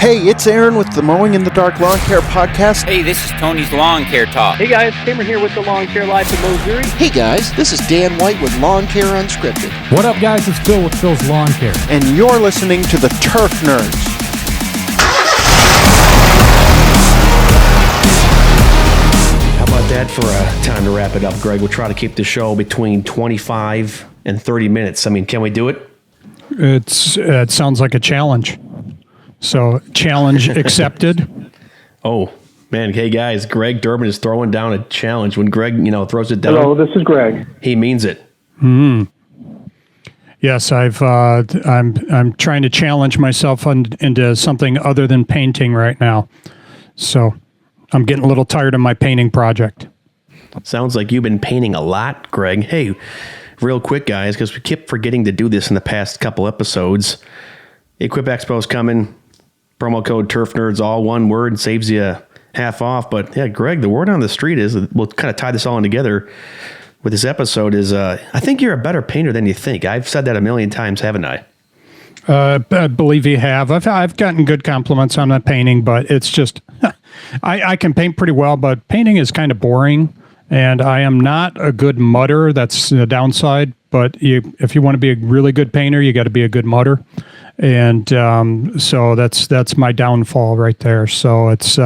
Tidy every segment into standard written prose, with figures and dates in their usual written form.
Hey, it's Aaron with the Mowing in the Dark Lawn Care Podcast. Hey, this is Tony's Lawn Care Talk. Hey guys, Cameron here with the Lawn Care Life in Missouri. Hey guys, this is Dan White with Lawn Care Unscripted. What up guys, it's Phil with Phil's Lawn Care. And you're listening to the Turf Nerds. How about that for a time to wrap it up, Greg? We'll try to keep the show between 25 and 30 minutes. I mean, can we do it? It sounds like a challenge. So, challenge accepted. Oh, man. Hey, guys, Greg Durbin is throwing down a challenge. When Greg, throws it down. Hello, this is Greg. He means it. Yes, I'm trying to challenge myself into something other than painting right now. So, I'm getting a little tired of my painting project. Sounds like you've been painting a lot, Greg. Hey, real quick, guys, because we kept forgetting to do this in the past couple episodes. Equip Expo's coming. Promo code Turf Nerds, all one word, saves you half off. But yeah, Greg, the word on the street is, we'll kind of tie this all in together with this episode, is I think you're a better painter than you think. I've said that a million times, haven't I? I believe you have. I've gotten good compliments on that painting, but it's just, I can paint pretty well, but painting is kind of boring. And I am not a good mudder. That's the downside. But if you want to be a really good painter, you got to be a good mudder. And so that's my downfall right there. So it's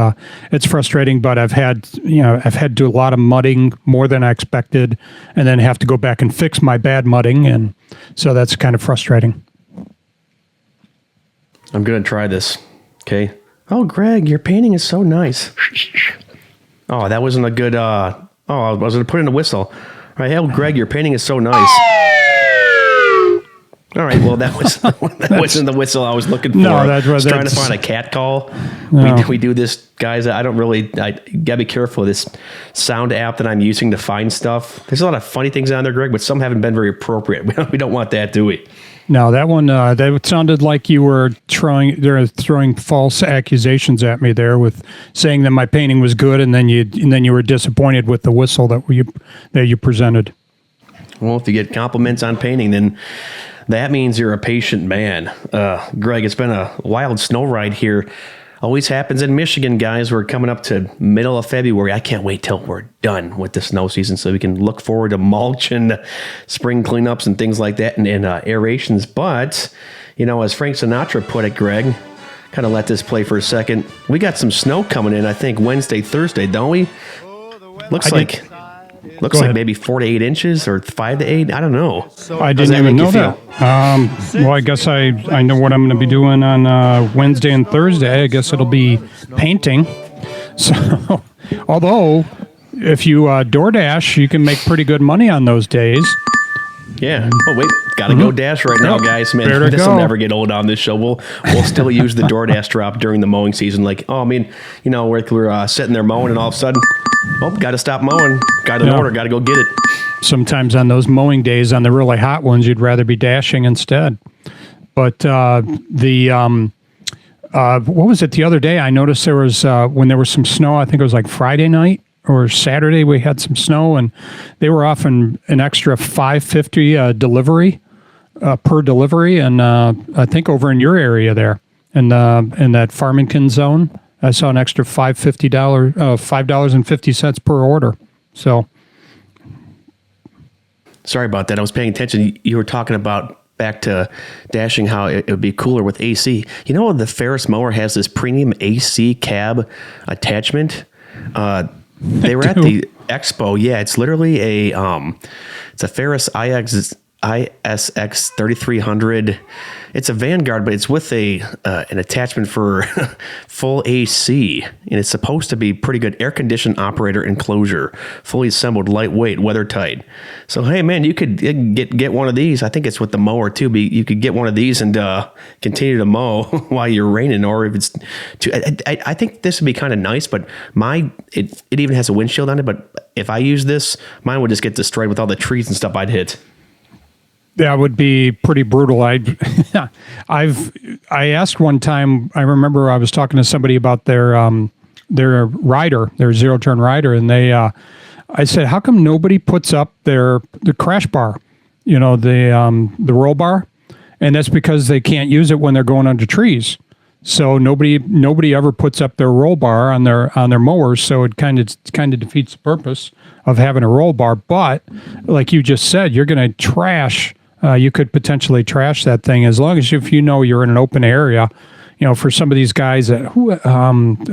frustrating. But I've had to do a lot of mudding, more than I expected, and then have to go back and fix my bad mudding, and so that's kind of frustrating. I'm gonna try this. Okay. Oh, Greg, your painting is so nice. Oh, that wasn't a good. I was going to put in a whistle. All right, hey, Greg, your painting is so nice. All right, well, that wasn't the whistle I was looking for. No, I was trying to find a cat call. No. We do this, guys. I gotta be careful of this sound app that I'm using to find stuff. There's a lot of funny things on there, Greg, but some haven't been very appropriate. We don't want that, do we? No, that one, that sounded like you were throwing false accusations at me there with saying that my painting was good, and then you were disappointed with the whistle that you presented. Well, if you get compliments on painting, then that means you're a patient man. Greg, it's been a wild snow ride here. Always happens in Michigan, guys. We're coming up to middle of February. I can't wait till we're done with the snow season so we can look forward to mulch and spring cleanups and things like that and aerations. But, as Frank Sinatra put it, Greg, kind of let this play for a second. We got some snow coming in, I think, Wednesday, Thursday, don't we? Looks like maybe 4 to 8 inches or 5 to 8. I don't know. I didn't even know that. Well, I guess I know what I'm going to be doing on Wednesday and Thursday. I guess it'll be painting. So, although if you DoorDash, you can make pretty good money on those days. Yeah. Oh, wait. Gotta go Dash right now, guys. Man, this will never get old on this show. We'll still use the DoorDash drop during the mowing season. Like, we're sitting there mowing and all of a sudden, got to stop mowing. Got an order. Got to go get it. Sometimes on those mowing days, on the really hot ones, you'd rather be dashing instead. But what was it the other day? I noticed there was, when there was some snow, I think it was like Friday night or Saturday, we had some snow, and they were offering an extra $5.50 delivery per delivery. And I think over in your area there, in that Farmington zone, I saw an extra $5.50 per order. So, sorry about that. I was paying attention. You were talking about back to dashing, how it would be cooler with AC. The Ferris mower has this premium AC cab attachment. They were at the expo. Yeah, it's literally it's a Ferris ISX 3300. It's a Vanguard, but it's with an attachment for full AC, and it's supposed to be pretty good air-conditioned operator enclosure, fully assembled, lightweight, weather-tight. So, hey, man, you could get one of these. I think it's with the mower, too, but you could get one of these and continue to mow while you're raining, or if it's too... I think this would be kind of nice, but it even has a windshield on it, but if I use this, mine would just get destroyed with all the trees and stuff I'd hit. That would be pretty brutal. I asked one time, I remember I was talking to somebody about their rider, their zero-turn rider, and I said, how come nobody puts up the crash bar, the roll bar? And that's because they can't use it when they're going under trees. So nobody ever puts up their roll bar on their mowers. So it kind of defeats the purpose of having a roll bar. But like you just said, you're going to trash. You could potentially trash that thing as long as if you know you're in an open area. For some of these guys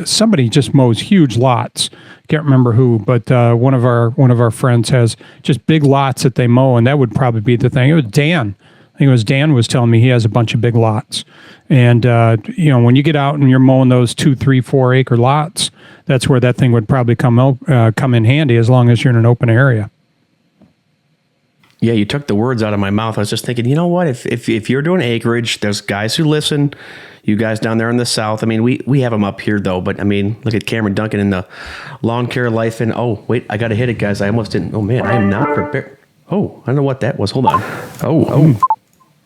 somebody just mows huge lots. Can't remember who, but one of our friends has just big lots that they mow, and that would probably be the thing. It was Dan. I think it was Dan was telling me he has a bunch of big lots. And, when you get out and you're mowing those 2, 3, 4 acre lots, that's where that thing would probably come in handy as long as you're in an open area. Yeah, you took the words out of my mouth. I was just thinking, you know what? If you're doing acreage, there's guys who listen. You guys down there in the South. I mean, we have them up here though. But I mean, look at Cameron Duncan in the lawn care life. And oh wait, I got to hit it, guys. I almost didn't. Oh man, I am not prepared. Oh, I don't know what that was. Hold on. Oh.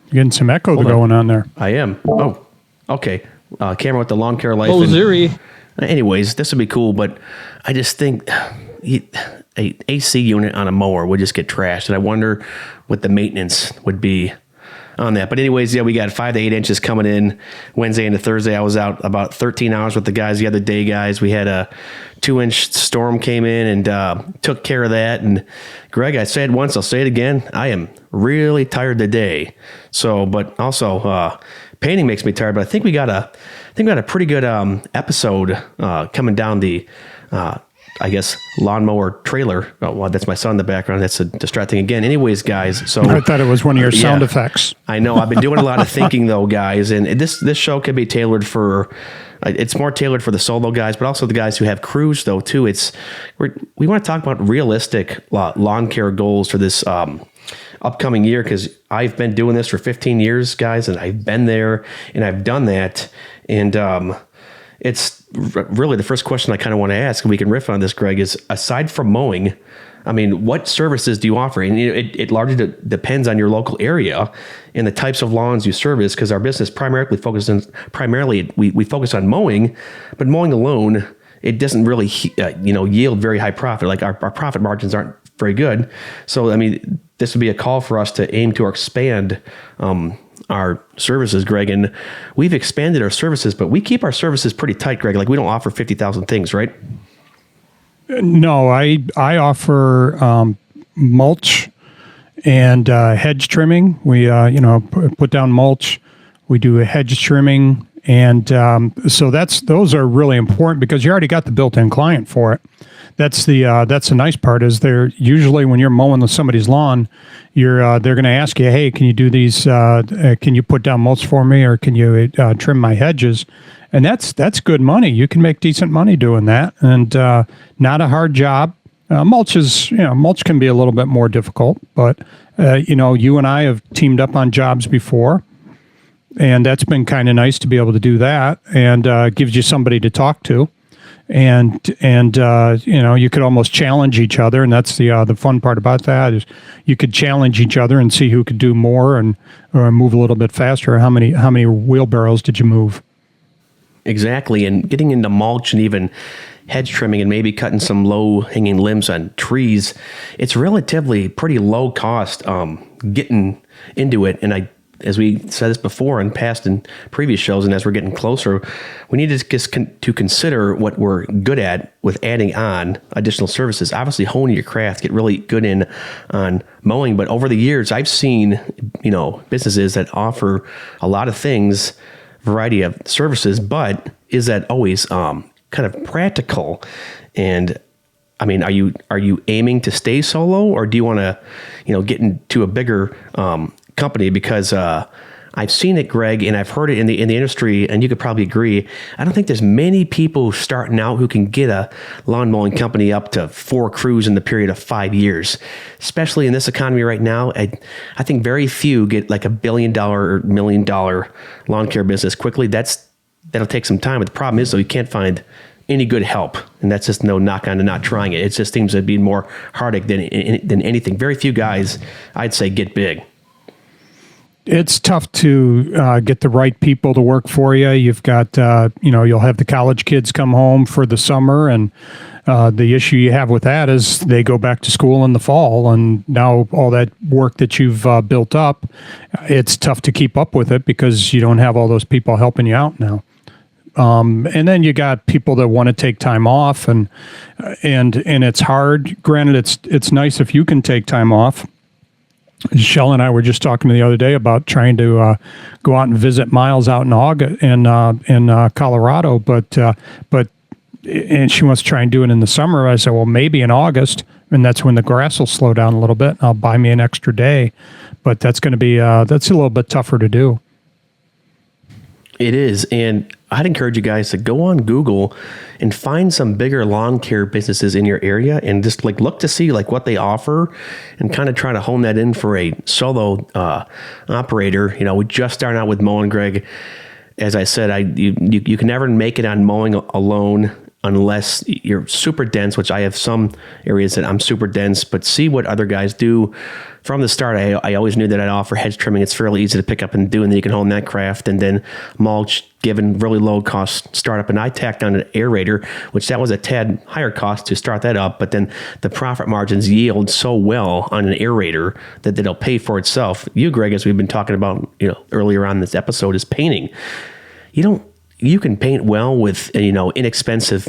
You're getting some echo going on there. I am. Oh, okay. Cameron with the lawn care life. Zuri. Anyways, this would be cool, but I just think a AC unit on a mower would just get trashed, and I wonder what the maintenance would be on that. But anyways, yeah, we got 5 to 8 inches coming in Wednesday into Thursday. I was out about 13 hours with the guys the other day, guys. We had a 2-inch storm came in and took care of that. And Greg, I said once, I'll say it again. I am really tired today. So, but also painting makes me tired. But I think we got a pretty good episode coming down the I guess lawnmower trailer. Oh, well, that's my son in the background. That's distracting again. Anyways, guys. So I thought it was one of your sound effects. I know. I've been doing a lot of thinking though, guys, and this show can be tailored for. It's more tailored for the solo guys, but also the guys who have crews though too. We want to talk about realistic lawn care goals for this upcoming year, because I've been doing this for 15 years, guys, and I've been there and I've done that, and it's really the first question I kind of want to ask, and we can riff on this, Greg, is aside from mowing, I mean, what services do you offer? And it largely depends on your local area and the types of lawns you service, because our business primarily we focus on mowing, but mowing alone, it doesn't really yield very high profit. Like our profit margins aren't very good. So I mean, this would be a call for us to aim to expand our services, Greg, and we've expanded our services, but we keep our services pretty tight, Greg. Like we don't offer 50,000 things, right? No, I offer mulch and hedge trimming. We put down mulch. We do a hedge trimming, and so those are really important because you already got the built-in client for it. That's the nice part, is they're usually when you're mowing somebody's lawn, they're going to ask you, hey, can you do these? Can you put down mulch for me, or can you trim my hedges? And that's good money. You can make decent money doing that, and not a hard job. Mulch can be a little bit more difficult, but you and I have teamed up on jobs before, and that's been kind of nice to be able to do that, and gives you somebody to talk to. And you could almost challenge each other, and that's the fun part about that, is you could challenge each other and see who could do more or move a little bit faster. How many wheelbarrows did you move? Exactly, and getting into mulch and even hedge trimming and maybe cutting some low-hanging limbs on trees, it's relatively pretty low cost getting into it. And as we said this before in past and previous shows, and as we're getting closer, we need to consider what we're good at with adding on additional services. Obviously, honing your craft, get really good on mowing. But over the years, I've seen businesses that offer a lot of things, variety of services, but is that always kind of practical? And I mean, are you aiming to stay solo, or do you want to get into a bigger company? Because I've seen it, Greg, and I've heard it in the industry, and you could probably agree. I don't think there's many people starting out who can get a lawn mowing company up to 4 crews in the period of 5 years, especially in this economy right now. I think very few get like $1 billion or $1 million lawn care business quickly. That'll take some time. But the problem is, though, you can't find any good help, and that's just no knock on to not trying it. It just seems to be more heartache than anything. Very few guys, I'd say, get big. It's tough to get the right people to work for you. You've got, you'll have the college kids come home for the summer, and the issue you have with that is they go back to school in the fall, and now all that work that you've built up, it's tough to keep up with it because you don't have all those people helping you out now. And then you got people that want to take time off, and it's hard. Granted, it's nice if you can take time off. Shell and I were just talking the other day about trying to go out and visit Miles out in August in Colorado, but and she wants to try and do it in the summer. I said, well, maybe in August, and that's when the grass will slow down a little bit. I'll buy me an extra day, but that's going to be that's a little bit tougher to do. It is, and I'd encourage you guys to go on Google and find some bigger lawn care businesses in your area and just look to see what they offer and kind of try to hone that in for a solo operator. We just started out with mowing, Greg. As I said, you can never make it on mowing alone unless you're super dense, which I have some areas that I'm super dense, but see what other guys do. From the start, I always knew that I'd offer hedge trimming. It's fairly easy to pick up and do, and then you can hone that craft. And then mulch, given really low cost startup. And I tacked on an aerator, which that was a tad higher cost to start that up. But then the profit margins yield so well on an aerator that it'll pay for itself. You, Greg, as we've been talking about earlier on this episode, is painting. You can paint well with inexpensive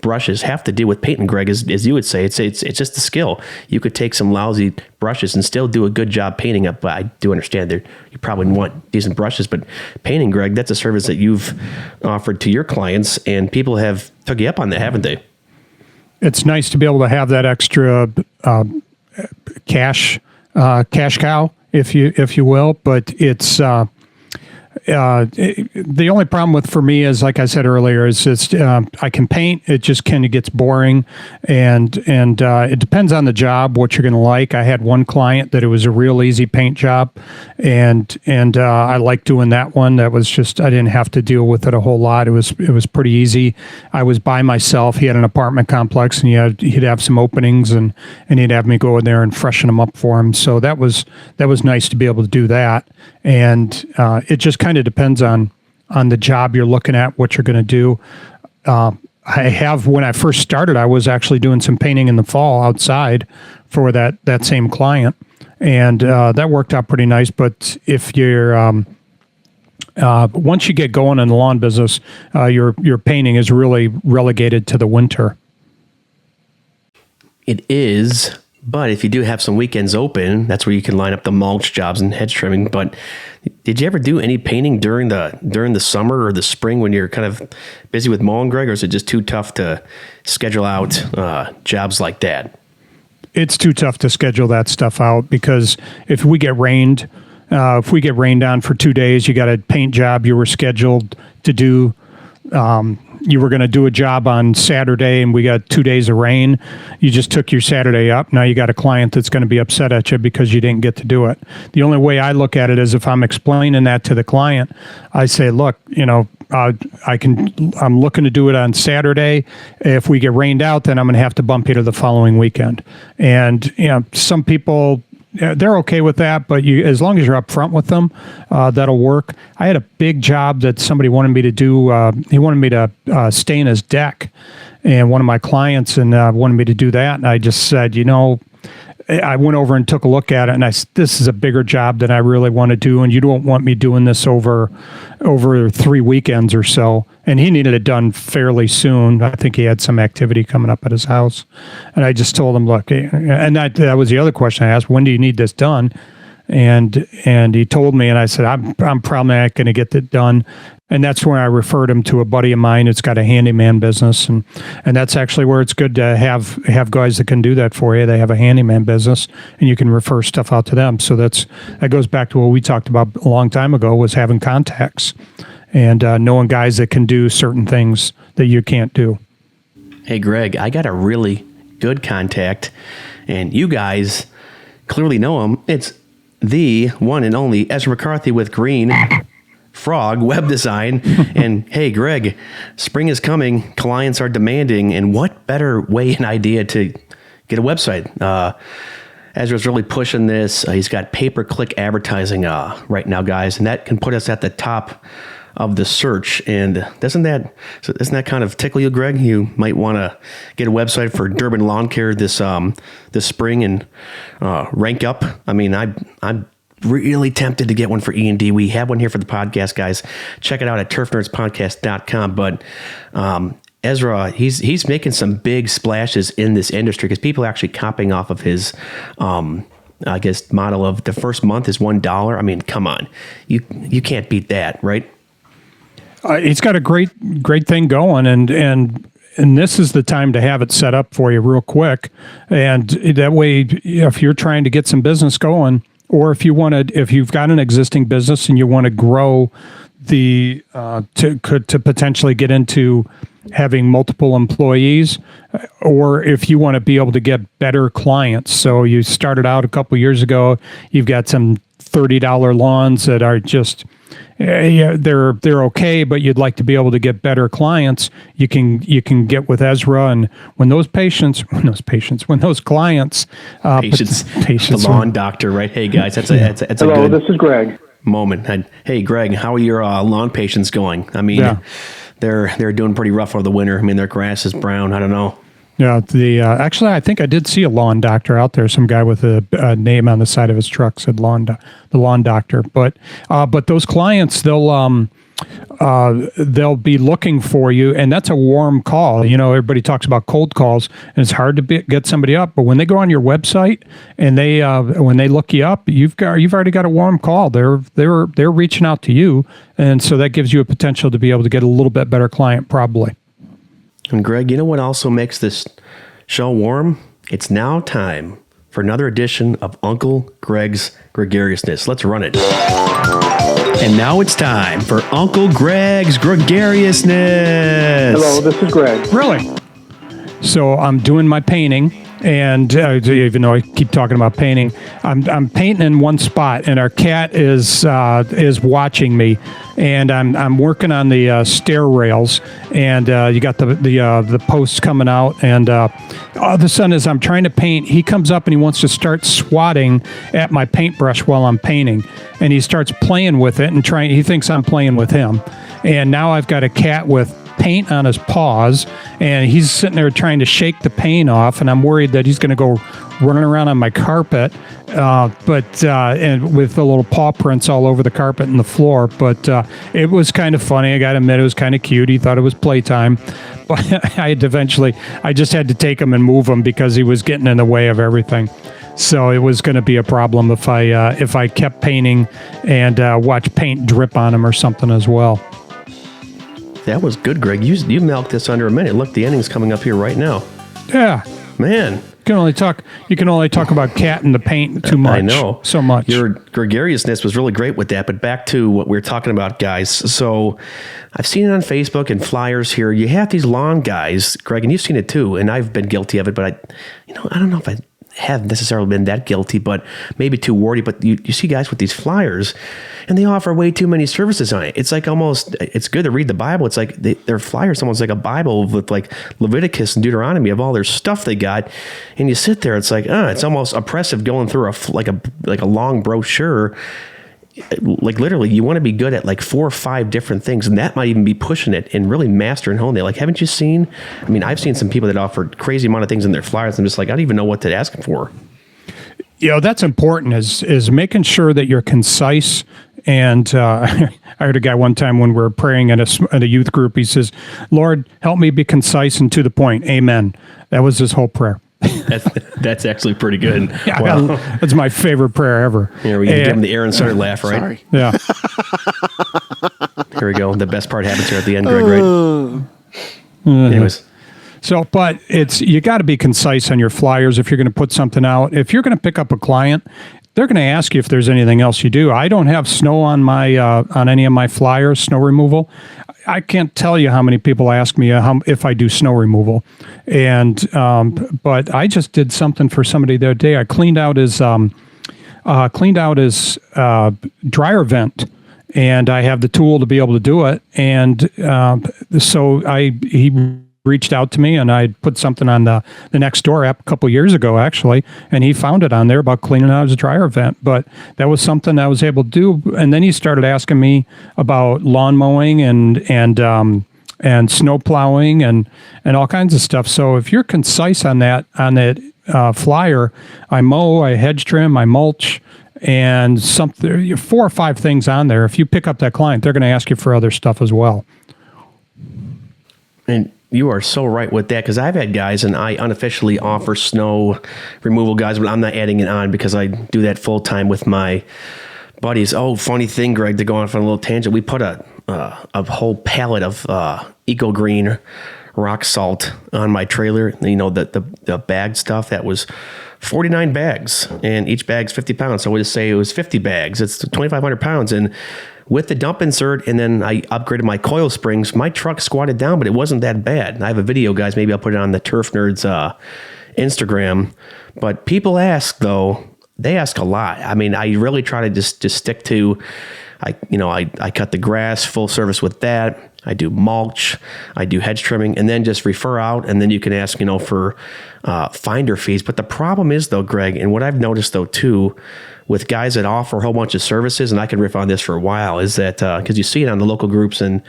brushes. Half the deal with painting, Greg, as you would say, it's just a skill. You could take some lousy brushes and still do a good job painting up. But I do understand that you probably want decent brushes, but painting, Greg, that's a service that you've offered to your clients, and people have took you up on that, haven't they? It's nice to be able to have that extra cash cow, if you will, but it's. The only problem for me is, like I said earlier, is just I can paint. It just kind of gets boring, and it depends on the job what you're going to like. I had one client that it was a real easy paint job, and I liked doing that one. That was just I didn't have to deal with it a whole lot. It was pretty easy. I was by myself. He had an apartment complex, and he'd have some openings, and he'd have me go in there and freshen them up for him. So that was nice to be able to do that, and it just kind of depends on the job you're looking at, what you're going to do. When I first started, I was actually doing some painting in the fall outside for that same client, and that worked out pretty nice. But if you're once you get going in the lawn business, your painting is really relegated to the winter. It is. But if you do have some weekends open, that's where you can line up the mulch jobs and hedge trimming. But did you ever do any painting during the summer or the spring when you're kind of busy with mowing, Greg, or is it just too tough to schedule out jobs like that? It's too tough to schedule that stuff out because if we get rained on for 2 days, you got a paint job you were scheduled to do. You were going to do a job on Saturday and we got 2 days of rain. You just took your Saturday up. Now you got a client that's going to be upset at you because you didn't get to do it. The only way I look at it is if I'm explaining that to the client, I say, look, I'm looking to do it on Saturday. If we get rained out, then I'm going to have to bump you to the following weekend. And, some people, they're okay with that, but as long as you're upfront with them, that'll work. I had a big job that somebody wanted me to do. He wanted me to stain his deck, and one of my clients wanted me to do that. And I just said, I went over and took a look at it, and I said, this is a bigger job than I really want to do, and you don't want me doing this over 3 weekends or so. And he needed it done fairly soon. I think he had some activity coming up at his house. And I just told him, look, and that was the other question I asked, when do you need this done? And he told me, and I said, I'm probably not going to get that done. And that's where I referred him to a buddy of mine that's got a handyman business. And that's actually where it's good to have guys that can do that for you. They have a handyman business, and you can refer stuff out to them. So that goes back to what we talked about a long time ago, was having contacts and knowing guys that can do certain things that you can't do. Hey, Greg, I got a really good contact, and you guys clearly know him. It's the one and only Ezra McCarthy with Green Frog Web Design. And hey, Greg, spring is coming. Clients are demanding. And what better way and idea to get a website? Ezra's really pushing this. He's got pay-per-click advertising right now, guys, and that can put us at the top of the search. And doesn't that kind of tickle you, Greg? You might want to get a website for Durbin Lawn Care this spring and rank up. I mean, I'm really tempted to get one for E&D. We have one here for the podcast, guys. Check it out at turfnerdspodcast.com. But Ezra, he's making some big splashes in this industry because people are actually copying off of his, I guess, model of the first month is $1. I mean, come on. You can't beat that, right? He's got a great thing going, and this is the time to have it set up for you real quick. And that way, if you're trying to get some business going, or if you've got an existing business and you want to grow to potentially get into having multiple employees, or if you want to be able to get better clients. So you started out a couple years ago, you've got some $30 lawns that are just, they're okay, but you'd like to be able to get better clients. You can get with Ezra, and when those clients, the lawn doctor, right? Hey guys, that's a Hello, good this is Greg. moment. Hey Greg, how are your lawn patients going? I mean, they're doing pretty rough over the winter. I mean, their grass is brown. I don't know. Yeah, actually, I think I did see a lawn doctor out there. Some guy with a name on the side of his truck said the lawn doctor. But those clients, they'll be looking for you, and that's a warm call. You know, everybody talks about cold calls, and it's hard to get somebody up. But when they go on your website and when they look you up, you've already got a warm call. They're reaching out to you, and so that gives you a potential to be able to get a little bit better client, probably. And Greg, you know what also makes this show warm? It's now time for another edition of Uncle Greg's Gregariousness. Let's run it. And now it's time for Uncle Greg's Gregariousness. Hello, this is Greg. Really? So I'm doing my painting, and even though I keep talking about painting, I'm painting in one spot, and our cat is watching me, and I'm working on the stair rails, and you got the posts coming out, and all of a sudden, as I'm trying to paint, he comes up and he wants to start swatting at my paintbrush while I'm painting, and he starts playing with it and he thinks I'm playing with him, and now I've got a cat with paint on his paws, and he's sitting there trying to shake the paint off, and I'm worried that he's going to go running around on my carpet, and with the little paw prints all over the carpet and the floor. But it was kind of funny. I got to admit, it was kind of cute. He thought it was playtime, but I just had to take him and move him because he was getting in the way of everything. So it was going to be a problem if I kept painting and watch paint drip on him or something as well. That was good, Greg. You milked this under a minute. Look, the ending's coming up here right now. Yeah, man. You can only talk about cat and the paint too much. I know. So much. Your gregariousness was really great with that, but back to what we were talking about, guys. So I've seen it on Facebook and flyers here. You have these lawn guys, Greg, and you've seen it too, and I've been guilty of it, but I don't know if I have necessarily been that guilty, but maybe too wordy. But you see guys with these flyers, and they offer way too many services on it. It's like it's good to read the Bible. It's like their flyers almost like a Bible with like Leviticus and Deuteronomy of all their stuff they got. And you sit there, it's like, it's almost oppressive going through like a long brochure. Like literally, you want to be good at like 4 or 5 different things, and that might even be pushing it and really master and hone it. Like, haven't you seen? I mean, I've seen some people that offer crazy amount of things in their flyers. I'm just like, I don't even know what to ask them for. You know, that's important is making sure that you're concise. And I heard a guy one time when we were praying at a youth group, he says, "Lord, help me be concise and to the point. Amen." That was his whole prayer. That's actually pretty good. Yeah, wow. That's my favorite prayer ever. Here we give him the Aaron Sutter laugh, right? Sorry. Yeah. Here we go. The best part happens here at the end, Greg, right? Anyways. So, but you got to be concise on your flyers if you're going to put something out. If you're going to pick up a client, they're going to ask you if there's anything else you do. I don't have snow on my on any of my flyers, snow removal. I can't tell you how many people ask me if I do snow removal, and but I just did something for somebody the other day. I cleaned out his dryer vent, and I have the tool to be able to do it. And so he reached out to me, and I put something on the Nextdoor app a couple years ago, actually, and he found it on there about cleaning out his dryer vent. But that was something I was able to do. And then he started asking me about lawn mowing and snow plowing and all kinds of stuff. So if you're concise on that flyer, I mow, I hedge trim, I mulch, and something 4 or 5 things on there. If you pick up that client, they're going to ask you for other stuff as well. And you are so right with that, because I've had guys, and I unofficially offer snow removal guys, but I'm not adding it on because I do that full time with my buddies. Oh, funny thing, Greg, to go off on a little tangent, we put a whole pallet of Eco Green rock salt on my trailer. You know, the bagged stuff, that was 49 bags, and each bag's 50 pounds. So we'll just say it was 50 bags. It's 2,500 pounds. And with the dump insert, and then I upgraded my coil springs, my truck squatted down, but it wasn't that bad. And I have a video, guys. Maybe I'll put it on the Turf Nerds Instagram. But people ask, though, they ask a lot. I mean, I really try to just stick to, I cut the grass, full service with that. I do mulch, I do hedge trimming, and then just refer out, and then you can ask, for finder fees. But the problem is, though, Greg, and what I've noticed, though, too, with guys that offer a whole bunch of services, and I can riff on this for a while, is that, because you see it on the local groups and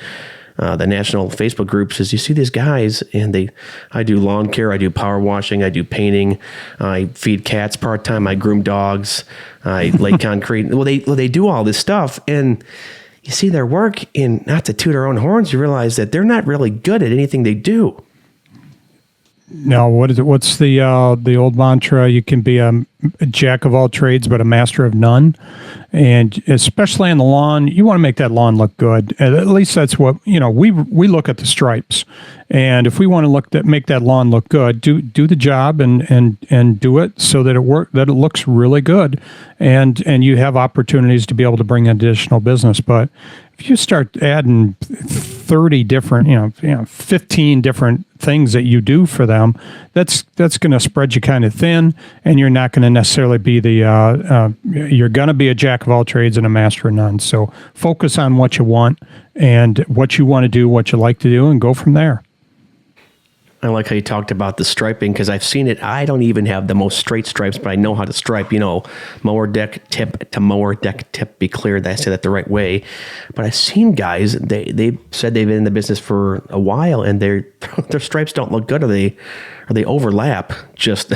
the national Facebook groups, is you see these guys, and I do lawn care, I do power washing, I do painting, I feed cats part-time, I groom dogs, I lay concrete. Well, they do all this stuff, and you see their work, and not to toot our own horns, you realize that they're not really good at anything they do. No, what is it? What's the old mantra? You can be a jack of all trades, but a master of none. And especially on the lawn, you want to make that lawn look good. At least that's what we look at the stripes, and if we want to make that lawn look good, do the job and do it so that it looks really good, and you have opportunities to be able to bring additional business. But if you start adding 30 different, 15 different things that you do for them, that's going to spread you kind of thin, and you're not going to necessarily be you're going to be a jack of all trades and a master of none. So focus on what you want and what you want to do, what you like to do, and go from there. I like how you talked about the striping, because I've seen it. I don't even have the most straight stripes, but I know how to stripe, mower deck tip to mower deck tip, be clear that I say that the right way. But I've seen guys, they said they've been in the business for a while, and their stripes don't look good, or they overlap just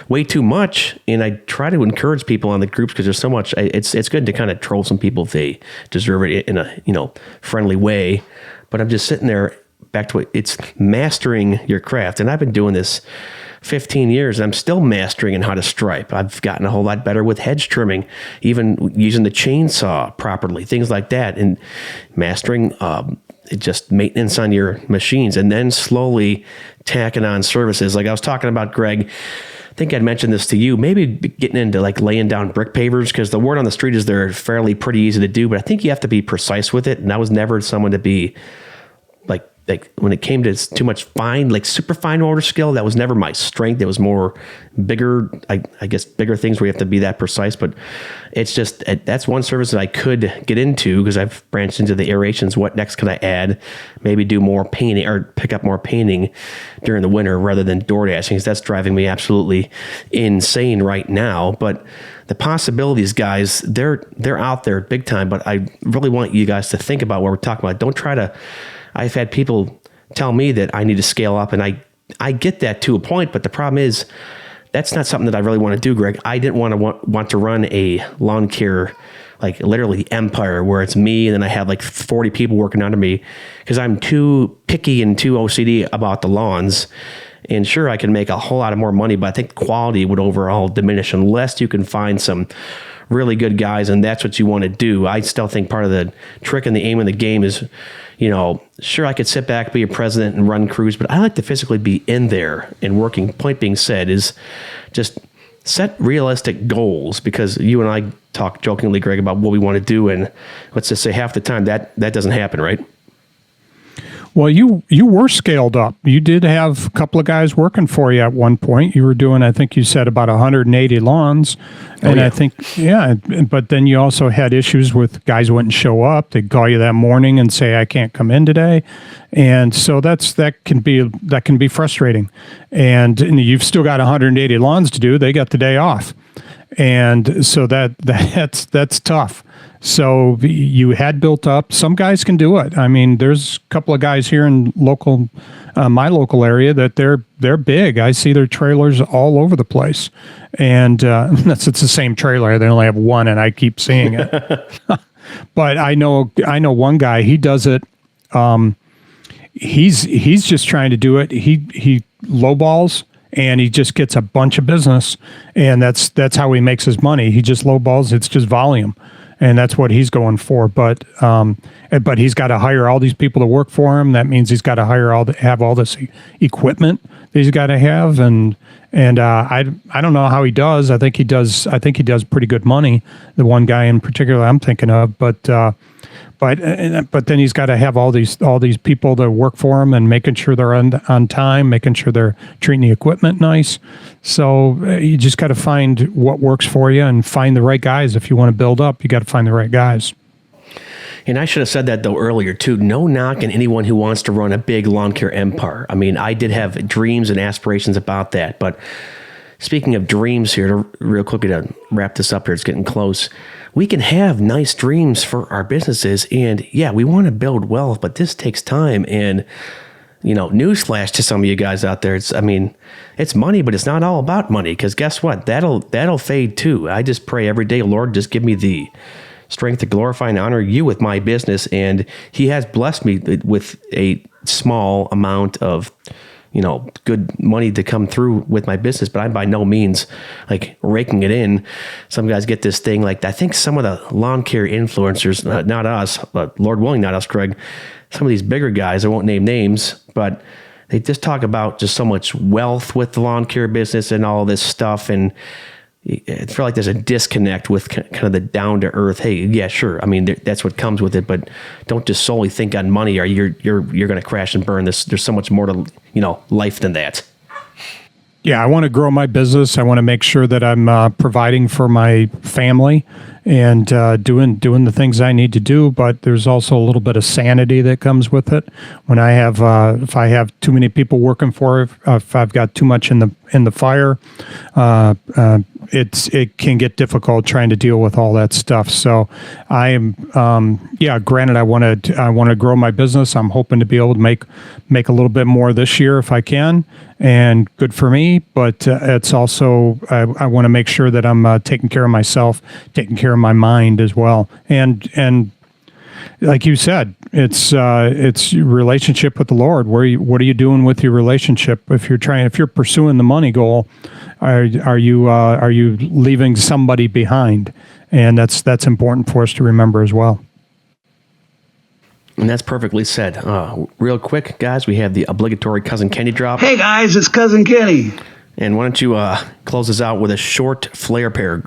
way too much. And I try to encourage people on the groups, because there's so much. It's good to kind of troll some people if they deserve it in a friendly way. But I'm just sitting there, back to it's mastering your craft. And I've been doing this 15 years, and I'm still mastering in how to stripe. I've gotten a whole lot better with hedge trimming, even using the chainsaw properly, things like that, and mastering just maintenance on your machines, and then slowly tacking on services. Like I was talking about, Greg, I think I'd mentioned this to you, maybe getting into like laying down brick pavers, because the word on the street is they're fairly pretty easy to do, but I think you have to be precise with it. And I was never someone to be like when it came to too much fine, like super fine motor skill, that was never my strength. It was more bigger, I guess bigger things where you have to be that precise. But it's just, that's one service that I could get into, because I've branched into the aerations. What next can I add? Maybe do more painting, or pick up more painting during the winter rather than door dashing, because that's driving me absolutely insane right now. But the possibilities, guys, they're out there big time. But I really want you guys to think about what we're talking about. Don't try to, I've had people tell me that I need to scale up, and I get that to a point, but the problem is that's not something that I really want to do, Greg. I didn't want to run a lawn care, like literally empire, where it's me and then I have like 40 people working under me, because I'm too picky and too OCD about the lawns. And sure, I can make a whole lot of more money, but I think quality would overall diminish unless you can find some really good guys, and that's what you want to do. I still think part of the trick and the aim of the game is, sure, I could sit back, be a president and run crews, but I like to physically be in there and working. Point being said is just set realistic goals, because you and I talk jokingly, Greg, about what we want to do, and let's just say half the time that doesn't happen, right? Well, you were scaled up. You did have a couple of guys working for you at one point. You were doing, I think you said, about 180 lawns. And yeah. I think, but then you also had issues with guys who wouldn't show up. They'd call you that morning and say, I can't come in today. And so that can be frustrating. And you've still got 180 lawns to do. They got the day off. and so that's tough. So you had built up. Some guys can do it. I mean, there's a couple of guys here in my local area that they're big. I see their trailers all over the place, and it's the same trailer. They only have one, and I keep seeing it. But I know one guy. He does it. He's just trying to do it. He lowballs, and he just gets a bunch of business, and that's how he makes his money. He just lowballs. It's just volume. And that's what he's going for, but he's got to hire all these people to work for him. That means he's got to have all this equipment that he's got to have, and I don't know how he does. I think he does pretty good money. The one guy in particular I'm thinking of, but then he's got to have all these people that work for him and making sure they're on time, making sure they're treating the equipment nice. So you just got to find what works for you and find the right guys. If you want to build up, you got to find the right guys. And I should have said that, though, earlier, too. No knock on anyone who wants to run a big lawn care empire. I mean, I did have dreams and aspirations about that. But speaking of dreams here, real quickly to wrap this up here, it's getting close. We can have nice dreams for our businesses. And, yeah, we want to build wealth, but this takes time. And, newsflash to some of you guys out there. It's money, but it's not all about money, because guess what? That'll fade too. I just pray every day, Lord, just give me the strength to glorify and honor you with my business. And he has blessed me with a small amount of, good money to come through with my business, but I'm by no means like raking it in. Some guys get this thing, like I think some of the lawn care influencers, not us, but Lord willing, not us, Greg, some of these bigger guys, I won't name names, but they just talk about just so much wealth with the lawn care business and all this stuff. And I feel like there's a disconnect with kind of the down to earth. Hey, yeah, sure. I mean, that's what comes with it, but don't just solely think on money or you're going to crash and burn. There's so much more to, life than that. Yeah, I want to grow my business. I want to make sure that I'm providing for my family and doing the things I need to do. But there's also a little bit of sanity that comes with it. When I have, if I have too many people working for it, if I've got too much in the fire, it can get difficult trying to deal with all that stuff. So I am, granted, I want to grow my business. I'm hoping to be able to make a little bit more this year if I can, and good for me. But it's also, I want to make sure that I'm taking care of myself, taking care of my mind as well. And like you said, it's your relationship with the Lord. What are you doing with your relationship? If you're pursuing the money goal, are you leaving somebody behind? And that's important for us to remember as well. And that's perfectly said. Real quick, guys, we have the obligatory Cousin Kenny drop. Hey guys, it's Cousin Kenny. And why don't you close us out with a short flare prayer?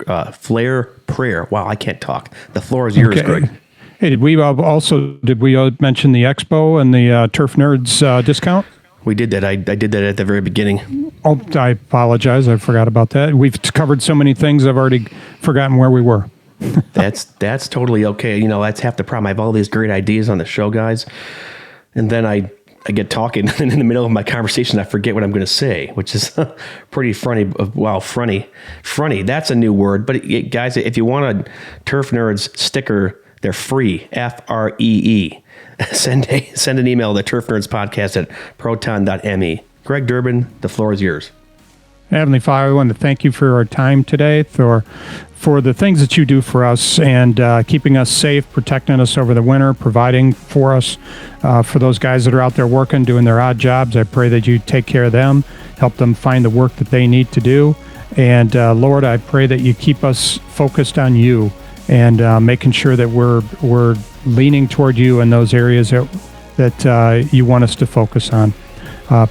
Wow, I can't talk. The floor is yours, Greg. Hey, did we mention the expo and the Turf Nerds discount? We did that. I did that at the very beginning. Oh, I apologize. I forgot about that. We've covered so many things, I've already forgotten where we were. That's totally okay. That's half the problem. I have all these great ideas on the show, guys, and then I get talking, and in the middle of my conversation, I forget what I'm going to say, which is pretty funny. Wow, funny. That's a new word. But guys, if you want a Turf Nerds sticker, they're free. FREE. Send an email to turfnerdspodcast@proton.me. Greg Durbin, the floor is yours. Heavenly Father, I want to thank you for our time today, for the things that you do for us, and keeping us safe, protecting us over the winter, providing for us, for those guys that are out there working, doing their odd jobs. I pray that you take care of them, help them find the work that they need to do. And Lord, I pray that you keep us focused on you and making sure that we're leaning toward you in those areas that you want us to focus on.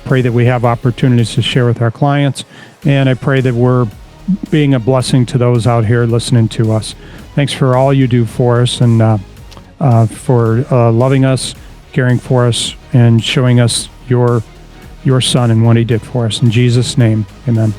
Pray that we have opportunities to share with our clients, and I pray that we're being a blessing to those out here listening to us. Thanks for all you do for us, and for loving us, caring for us, and showing us your Son and what he did for us. In Jesus' name, amen.